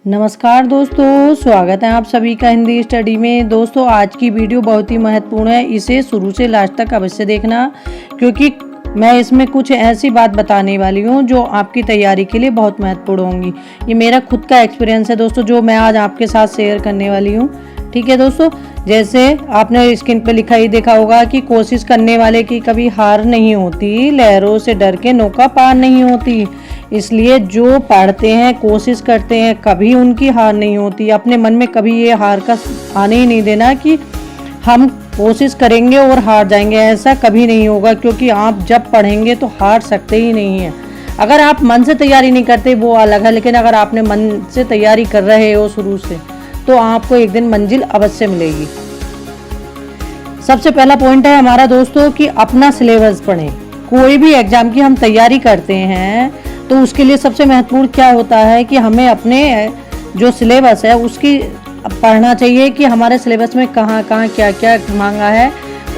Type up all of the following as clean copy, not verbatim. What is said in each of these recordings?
नमस्कार दोस्तों, स्वागत है आप सभी का हिंदी स्टडी में। दोस्तों आज की वीडियो बहुत ही महत्वपूर्ण है, इसे शुरू से लास्ट तक अवश्य देखना, क्योंकि मैं इसमें कुछ ऐसी बात बताने वाली हूँ जो आपकी तैयारी के लिए बहुत महत्वपूर्ण होंगी। ये मेरा खुद का एक्सपीरियंस है दोस्तों, जो मैं आज आपके साथ शेयर करने वाली हूँ। ठीक है दोस्तों, जैसे आपने स्क्रीन पे लिखा ही देखा होगा कि कोशिश करने वाले की कभी हार नहीं होती, लहरों से डर के नौका पार नहीं होती। इसलिए जो पढ़ते हैं, कोशिश करते हैं, कभी उनकी हार नहीं होती। अपने मन में कभी ये हार का आने ही नहीं देना कि हम कोशिश करेंगे और हार जाएंगे, ऐसा कभी नहीं होगा, क्योंकि आप जब पढ़ेंगे तो हार सकते ही नहीं हैं। अगर आप मन से तैयारी नहीं करते वो अलग है, लेकिन अगर आपने मन से तैयारी कर रहे हो शुरू से, तो आपको एक दिन मंजिल अवश्य मिलेगी। सबसे पहला पॉइंट है हमारा दोस्तों कि अपना सिलेबस पढ़ें। कोई भी एग्जाम की हम तैयारी करते हैं तो उसके लिए सबसे महत्वपूर्ण क्या होता है कि हमें अपने जो सिलेबस है उसकी पढ़ना चाहिए कि हमारे सिलेबस में कहाँ कहाँ क्या क्या मांगा है,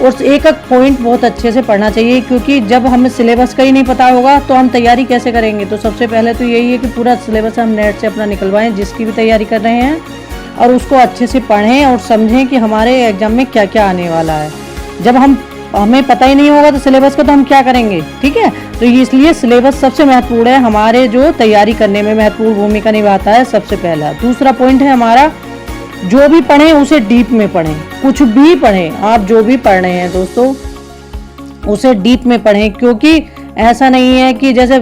और एक एक पॉइंट बहुत अच्छे से पढ़ना चाहिए, क्योंकि जब हमें सिलेबस का ही नहीं पता होगा तो हम तैयारी कैसे करेंगे। तो सबसे पहले तो यही है कि पूरा सिलेबस हम नेट से अपना निकलवाएं, जिसकी भी तैयारी कर रहे हैं, और उसको अच्छे से पढ़ें और समझें कि हमारे एग्जाम में क्या क्या आने वाला है। जब हमें पता ही नहीं होगा तो सिलेबस का तो हम क्या करेंगे। ठीक है, तो इसलिए सिलेबस सबसे महत्वपूर्ण है, हमारे जो तैयारी करने में महत्वपूर्ण भूमिका निभाता है सबसे पहला। दूसरा पॉइंट है हमारा, जो भी पढ़ें उसे डीप में पढ़ें। कुछ भी पढ़ें, आप जो भी पढ़ रहे हैं दोस्तों उसे डीप में पढ़ें, क्योंकि ऐसा नहीं है कि जैसे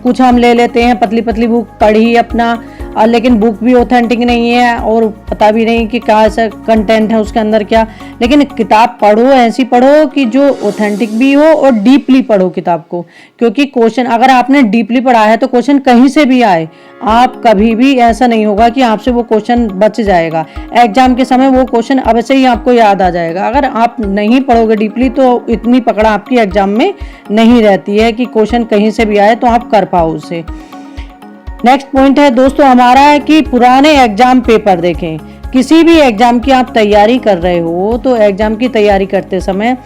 कुछ हम ले लेते हैं पतली पतली बुक पढ़ी अपना, लेकिन बुक भी ऑथेंटिक नहीं है और पता भी नहीं कि क्या ऐसा कंटेंट है उसके अंदर क्या। लेकिन किताब पढ़ो, ऐसी पढ़ो कि जो ऑथेंटिक भी हो, और डीपली पढ़ो किताब को, क्योंकि क्वेश्चन अगर आपने डीपली पढ़ा है तो क्वेश्चन कहीं से भी आए, आप कभी भी ऐसा नहीं होगा कि आपसे वो क्वेश्चन बच जाएगा। एग्जाम के समय वो क्वेश्चन अवश्य ही आपको याद आ जाएगा। अगर आप नहीं पढ़ोगे डीपली तो इतनी पकड़ आपकी एग्जाम में नहीं रहती है कि क्वेश्चन कहीं से भी आए तो आप कर पाओ उसे। नेक्स्ट पॉइंट है दोस्तों हमारा है कि पुराने एग्जाम पेपर देखें। किसी भी एग्जाम की आप तैयारी कर रहे हो तो एग्जाम की तैयारी करते समय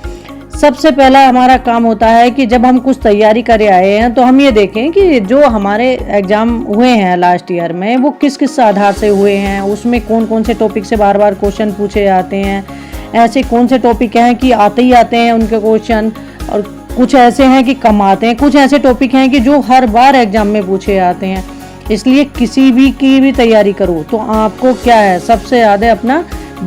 सबसे पहला हमारा काम होता है कि जब हम कुछ तैयारी करे आए हैं तो हम ये देखें कि जो हमारे एग्जाम हुए हैं लास्ट ईयर में वो किस किस आधार से हुए हैं, उसमें कौन कौन से टॉपिक से बार बार क्वेश्चन पूछे जाते हैं, ऐसे कौन से टॉपिक हैं कि आते ही आते हैं उनके क्वेश्चन, और कुछ ऐसे हैं कि कम आते हैं, कुछ ऐसे टॉपिक हैं कि जो हर बार एग्जाम में पूछे जाते हैं। इसलिए किसी भी की भी तैयारी करो तो आपको क्या है, सबसे ज़्यादा अपना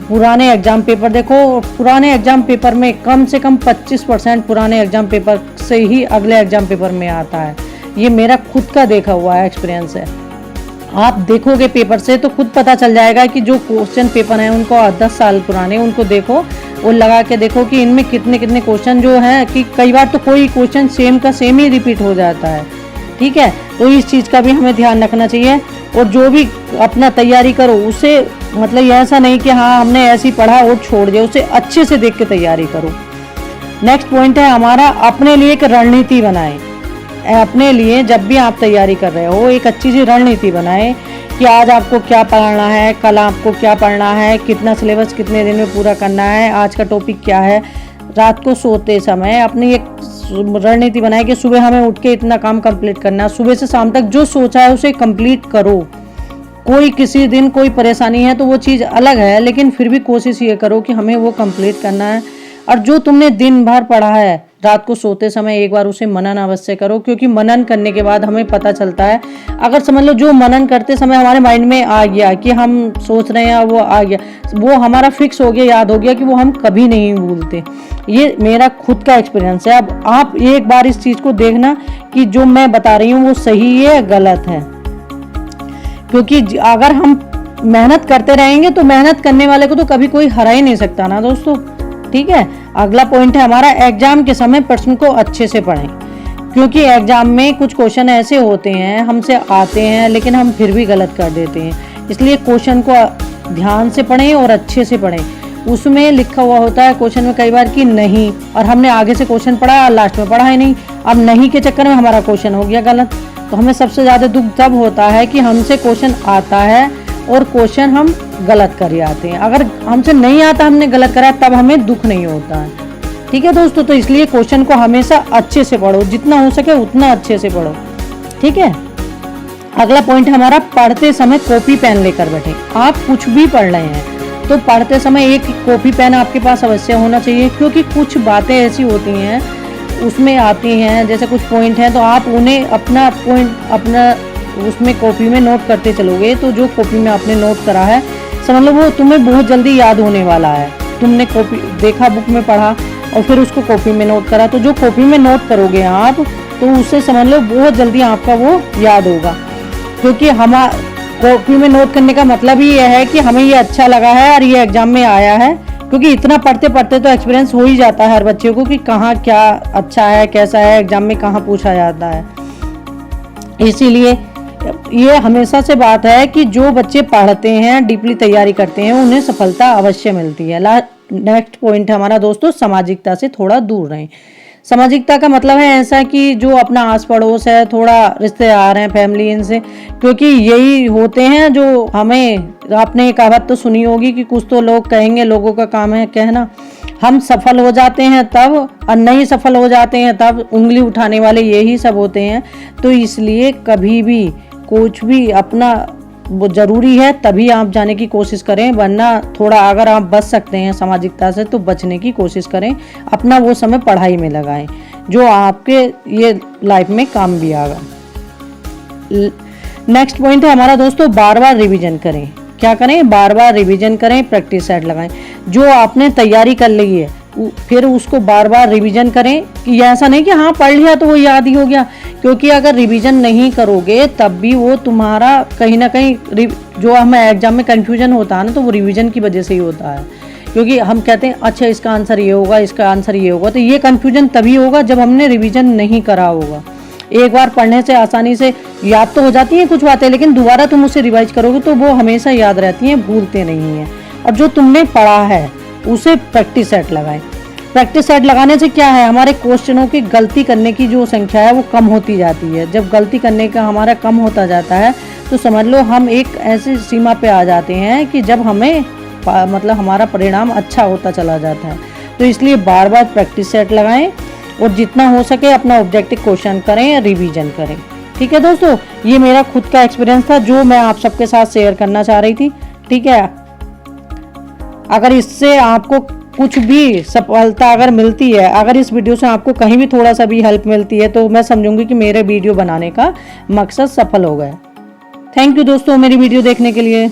पुराने एग्जाम पेपर देखो। पुराने एग्जाम पेपर में कम से कम 25% पुराने एग्जाम पेपर से ही अगले एग्जाम पेपर में आता है। ये मेरा खुद का देखा हुआ है एक्सपीरियंस है। आप देखोगे पेपर से तो खुद पता चल जाएगा कि जो क्वेश्चन पेपर हैं उनको 10 साल पुराने उनको देखो और लगा के देखो कि इनमें कितने कितने क्वेश्चन जो हैं, कि कई बार तो कोई क्वेश्चन सेम का सेम ही रिपीट हो जाता है। ठीक है, तो इस चीज़ का भी हमें ध्यान रखना चाहिए। और जो भी अपना तैयारी करो उसे मतलब ऐसा नहीं कि हाँ हमने ऐसे ही पढ़ा और छोड़ दिया, उसे अच्छे से देख के तैयारी करो। नेक्स्ट पॉइंट है हमारा, अपने लिए एक रणनीति बनाएं। अपने लिए जब भी आप तैयारी कर रहे हो एक अच्छी सी रणनीति बनाएं कि आज आपको क्या पढ़ना है, कल आपको क्या पढ़ना है, कितना सिलेबस कितने दिन में पूरा करना है, आज का टॉपिक क्या है। रात को सोते समय अपनी एक रणनीति बनाए कि सुबह हमें उठ के इतना काम कंप्लीट करना है, सुबह से शाम तक जो सोचा है उसे कंप्लीट करो। कोई किसी दिन कोई परेशानी है तो वो चीज़ अलग है, लेकिन फिर भी कोशिश ये करो कि हमें वो कंप्लीट करना है। और जो तुमने दिन भर पढ़ा है रात को सोते समय एक बार उसे मनन अवश्य करो, क्योंकि मनन करने के बाद हमें पता चलता है। अगर समझ लो जो मनन करते समय हमारे माइंड में आ गया कि हम सोच रहे हैं वो आ गया, वो हमारा फिक्स हो गया, याद हो गया कि वो हम कभी नहीं भूलते। ये मेरा खुद का एक्सपीरियंस है। अब आप एक बार इस चीज़ को देखना कि जो मैं बता रही हूँ वो सही है गलत है, क्योंकि अगर हम मेहनत करते रहेंगे तो मेहनत करने वाले को तो कभी कोई हरा ही नहीं सकता ना दोस्तों। ठीक है, अगला पॉइंट है हमारा, एग्जाम के समय प्रश्न को अच्छे से पढ़ें, क्योंकि एग्जाम में कुछ क्वेश्चन ऐसे होते हैं हमसे आते हैं लेकिन हम फिर भी गलत कर देते हैं। इसलिए क्वेश्चन को ध्यान से पढ़ें और अच्छे से पढ़ें। उसमें लिखा हुआ होता है क्वेश्चन में कई बार कि नहीं, और हमने आगे से क्वेश्चन पढ़ा और लास्ट में पढ़ा ही नहीं। अब नहीं के चक्कर में हमारा क्वेश्चन हो गया गलत। तो हमें सबसे ज़्यादा दुख तब होता है कि हमसे क्वेश्चन आता है और क्वेश्चन हम गलत कर आते हैं। अगर हमसे नहीं आता हमने गलत करा तब हमें दुख नहीं होता है। ठीक है दोस्तों, तो इसलिए क्वेश्चन को हमेशा अच्छे से पढ़ो, जितना हो सके उतना अच्छे से पढ़ो। ठीक है, अगला पॉइंट हमारा, पढ़ते समय कॉपी पेन लेकर बैठे। आप कुछ भी पढ़ रहे हैं तो पढ़ते समय एक कॉपी पेन आपके पास अवश्य होना चाहिए, क्योंकि कुछ बातें ऐसी होती हैं उसमें आती हैं, जैसे कुछ पॉइंट हैं तो आप उन्हें अपना पॉइंट अपना उसमें कॉपी में नोट करते चलोगे, तो जो कॉपी में आपने नोट करा है समझ लो वो तुम्हें बहुत जल्दी याद होने वाला है। तुमने कॉपी देखा, बुक में पढ़ा और फिर उसको कॉपी में नोट करा, तो जो कॉपी में नोट करोगे आप तो उससे समझ लो बहुत जल्दी आपका वो याद होगा। क्योंकि हम कॉपी में नोट करने का मतलब ही यह है कि हमें ये अच्छा लगा है और ये एग्जाम में आया है, क्योंकि इतना पढ़ते पढ़ते तो एक्सपीरियंस हो ही जाता है हर बच्चे को कि कहाँ क्या अच्छा है, कैसा है, एग्जाम में कहाँ पूछा जाता है। इसीलिए ये हमेशा से बात है कि जो बच्चे पढ़ते हैं, डीपली तैयारी करते हैं, उन्हें सफलता अवश्य मिलती है। नेक्स्ट पॉइंट हमारा दोस्तों, सामाजिकता से थोड़ा दूर रहें। सामाजिकता का मतलब है ऐसा कि जो अपना आस पड़ोस है, थोड़ा रिश्तेदार हैं, फैमिली, इनसे, क्योंकि यही होते हैं जो हमें, आपने एक कहावत तो सुनी होगी कि कुछ तो लोग कहेंगे, लोगों का काम है कहना। हम सफल हो जाते हैं तब और नहीं सफल हो जाते हैं तब उंगली उठाने वाले यही सब होते हैं। तो इसलिए कभी भी कुछ भी अपना वो ज़रूरी है तभी आप जाने की कोशिश करें, वरना थोड़ा अगर आप बच सकते हैं सामाजिकता से तो बचने की कोशिश करें। अपना वो समय पढ़ाई में लगाएं जो आपके ये लाइफ में काम भी आएगा। नेक्स्ट पॉइंट है हमारा दोस्तों, बार बार रिवीजन करें। क्या करें? बार बार रिवीजन करें, प्रैक्टिस सेट लगाएं। जो आपने तैयारी कर ली है फिर उसको बार बार रिवीजन करें, कि ऐसा नहीं कि हाँ पढ़ लिया तो वो याद ही हो गया, क्योंकि अगर रिवीजन नहीं करोगे तब भी वो तुम्हारा कहीं ना कहीं जो हमें एग्जाम में कंफ्यूजन होता है ना, तो वो रिवीजन की वजह से ही होता है। क्योंकि हम कहते हैं अच्छा इसका आंसर ये होगा, इसका आंसर ये होगा, तो ये कंफ्यूजन तभी होगा जब हमने रिवीजन नहीं करा होगा। एक बार पढ़ने से आसानी से याद तो हो जाती हैं कुछ बातें, लेकिन दोबारा तुम उसे रिवाइज करोगे तो वो हमेशा याद रहती हैं, भूलते नहीं हैं। और जो तुमने पढ़ा है उसे प्रैक्टिस सेट लगाएं। प्रैक्टिस सेट लगाने से क्या है, हमारे क्वेश्चनों की गलती करने की जो संख्या है वो कम होती जाती है। जब गलती करने का हमारा कम होता जाता है तो समझ लो हम एक ऐसी सीमा पे आ जाते हैं कि जब हमें मतलब हमारा परिणाम अच्छा होता चला जाता है। तो इसलिए बार बार प्रैक्टिस सेट लगाएं और जितना हो सके अपना ऑब्जेक्टिव क्वेश्चन करें या रिवीजन करें। ठीक है दोस्तों, ये मेरा खुद का एक्सपीरियंस था जो मैं आप सबके साथ शेयर करना चाह रही थी। ठीक है, अगर इससे आपको कुछ भी सफलता अगर मिलती है, अगर इस वीडियो से आपको कहीं भी थोड़ा सा भी हेल्प मिलती है तो मैं समझूंगी कि मेरे वीडियो बनाने का मकसद सफल हो गया। थैंक यू दोस्तों मेरी वीडियो देखने के लिए।